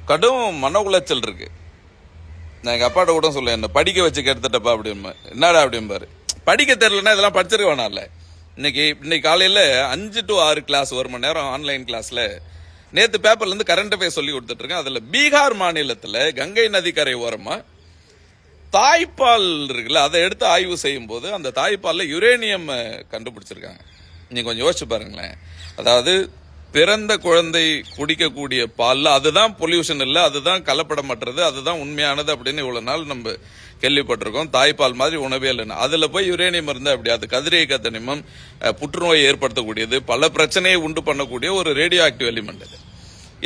கடும் மன உளைச்சல் இருக்கு. நான் எங்க அப்பாட்ட கூட சொல்லுவேன், என்ன படிக்க வச்சு கெடுத்துட்டப்பா அப்படின்னு. என்னடா அப்படிம்பாரு. படிக்க தெரியலன்னா இதெல்லாம் படிச்சிருக்க வேணாம்ல. இன்னைக்கு காலையில 5 to 6 கிளாஸ் 1 மணி நேரம் ஆன்லைன் கிளாஸ்ல நேத்து பேப்பர்ல இருந்து கரண்ட் அஃபேர்ஸ் சொல்லி கொடுத்துட்டு இருக்கேன். அதுல பீகார் மாநிலத்துல கங்கை நதிக்கரை ஓரமா தாய்ப்பால் இருக்குல்ல, அதை எடுத்து ஆய்வு செய்யும் போது அந்த தாய்ப்பால்ல யுரேனியம் கண்டுபிடிச்சிருக்காங்க. நீங்க கொஞ்சம் யோசிச்சு பாருங்களேன். அதாவது பிறந்த குழந்தை குடிக்கக்கூடிய பால்ல அதுதான் பொல்யூஷன் இல்ல, அதுதான் கலப்படமற்றது, அதுதான் உண்மையானது அப்படின்னு இவ்வளவு நாள் நம்ம கேள்விப்பட்டிருக்கோம். தாய்ப்பால் மாதிரி உணவே இல்லைன்னு. அதுல போய் யுரேனியம் இருந்தா அப்படி அது கதிரியக்க தனிமம், புற்றுநோயை ஏற்படுத்தக்கூடியது, பல பிரச்சனையை உண்டு பண்ணக்கூடிய ஒரு ரேடியோ ஆக்டிவ் எலிமெண்ட் இது.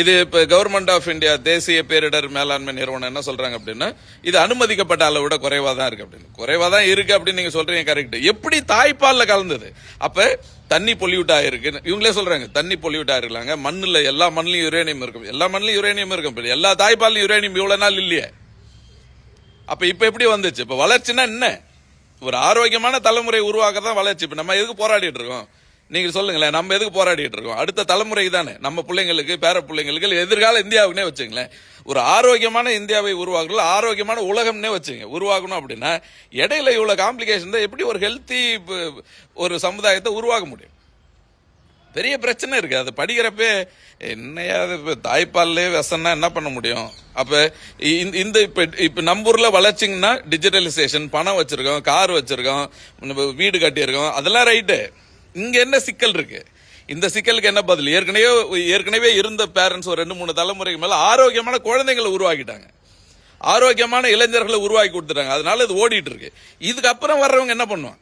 இது இப்ப கவர்மெண்ட் ஆஃப் இந்தியா தேசிய பேரிடர் மேலாண்மை நிறுவனம் என்ன சொல்றாங்க அப்படின்னா, இது அனுமதிக்கப்பட்ட அளவை விட குறைவா தான் இருக்கு அப்படின்னு. குறைவா தான் இருக்கு அப்படின்னு நீங்க சொல்றீங்க, கரெக்ட். எப்படி தாய்ப்பால்ல கலந்தது? அப்ப தண்ணி பொல்யூட் ஆயிருக்கு. இவங்களே சொல்றாங்க தண்ணி பொல்யூட் ஆயிருக்கலாங்க. மண்ணுல எல்லா மண்ணிலும் யுரேனியம் இருக்கும், எல்லா மண்ணிலும் யுரேனியம் இருக்கும், எல்லா தாய்ப்பாலும் யுரேனியம் இவ்வளவு நாள் இல்லையே. அப்ப இப்ப எப்படி வந்துச்சு? இப்ப வளர்ச்சினா என்ன? ஒரு ஆரோக்கியமான தலைமுறை உருவாக்குறதா வளர்ச்சி. இப்ப நம்ம எதுக்கு போராடிட்டு இருக்கோம்? நீங்க சொல்லுங்களேன், நம்ம எதுக்கு போராடிட்டு இருக்கோம்? அடுத்த தலைமுறைக்கு தானே, நம்ம பிள்ளைங்களுக்கு, பேர பிள்ளைங்களுக்கு, எதிர்கால இந்தியாவுக்குனே வச்சுங்களேன். ஒரு ஆரோக்கியமான இந்தியாவை உருவாக்கணும், ஆரோக்கியமான உலகம்னே வச்சுங்க உருவாக்கணும் அப்படின்னா இடையில இவ்வளவு காம்ப்ளிகேஷன் தான் எப்படி ஒரு ஹெல்த்தி ஒரு சமுதாயத்தை உருவாக்க முடியும்? பெரிய பிரச்சனை இருக்கு. அது படிக்கிறப்ப என்னையாவது தாய்ப்பால்லே விஷம்னா என்ன பண்ண முடியும்? அப்ப இந்த இப்ப நம்ம ஊர்ல வளர்ச்சிங்கன்னா டிஜிட்டலைசேஷன், பணம் வச்சிருக்கோம், கார் வச்சிருக்கோம், வீடு கட்டியிருக்கோம், அதெல்லாம் ரைட்டு. இங்க என்ன சிக்கல் இருக்கு? இந்த சிக்கலுக்கு என்ன பதில்? ஏற்கனவே இருந்த பேரண்ட்ஸ் ஒரு 2-3 தலைமுறைக்கு மேல ஆரோக்கியமான குழந்தைகளை உருவாக்கிட்டாங்க, ஆரோக்கியமான இளைஞர்களை உருவாக்கி கொடுத்துட்டாங்க. அதனால இது ஓடிட்டு இருக்கு. இதுக்கப்புறம் வர்றவங்க என்ன பண்ணுவாங்க?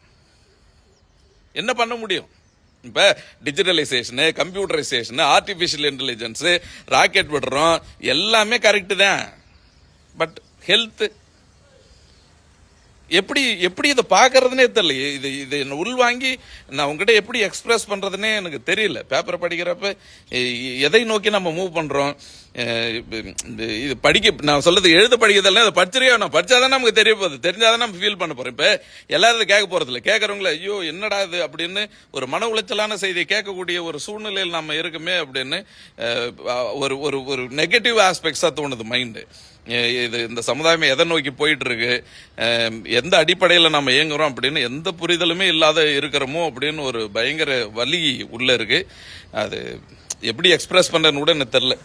என்ன பண்ண முடியும்? இப்ப digitalisation, computerisation, artificial intelligence, rocket விடுறோம், எல்லாமே கரெக்ட் தான். பட் ஹெல்த் எப்படி இதை பாக்குறதுனே தெரியல. இது என்ன உள்வாங்கி நான் உங்ககிட்ட எப்படி எக்ஸ்பிரஸ் பண்றதுன்னே எனக்கு தெரியல. பேப்பரை படிக்கிறப்ப எதை நோக்கி நம்ம மூவ் பண்றோம்? இது நான் சொல்றது எழுத படிக்கிறதெல்லாம் அதை படிச்சிருக்கே, நான் படிச்சாதான் நமக்கு தெரிய போகுது, தெரிஞ்சாதான் நம்ம ஃபீல் பண்ண போறோம். இப்ப எல்லாரும் கேட்க போறது இல்லை. கேட்கறவங்கள ஐயோ என்னடா இது அப்படின்னு ஒரு மன உளைச்சலான செய்தியை கேட்கக்கூடிய ஒரு சூழ்நிலையில் நம்ம இருக்குமே அப்படின்னு ஒரு நெகட்டிவ் ஆஸ்பெக்ட்ஸா தோணுது மைண்டு. இந்த சமுதாயம் எதை நோக்கி போயிட்டு இருக்கு, எந்த அடிப்படையில் நம்ம இயங்குறோம் அப்படின்னு எந்த புரிதலுமே இல்லாத இருக்கிறோமோ அப்படின்னு ஒரு பயங்கர வலி உள்ள இருக்கு. அது எப்படி எக்ஸ்பிரஸ் பண்றதுன்னு கூட எனக்கு தெரியல.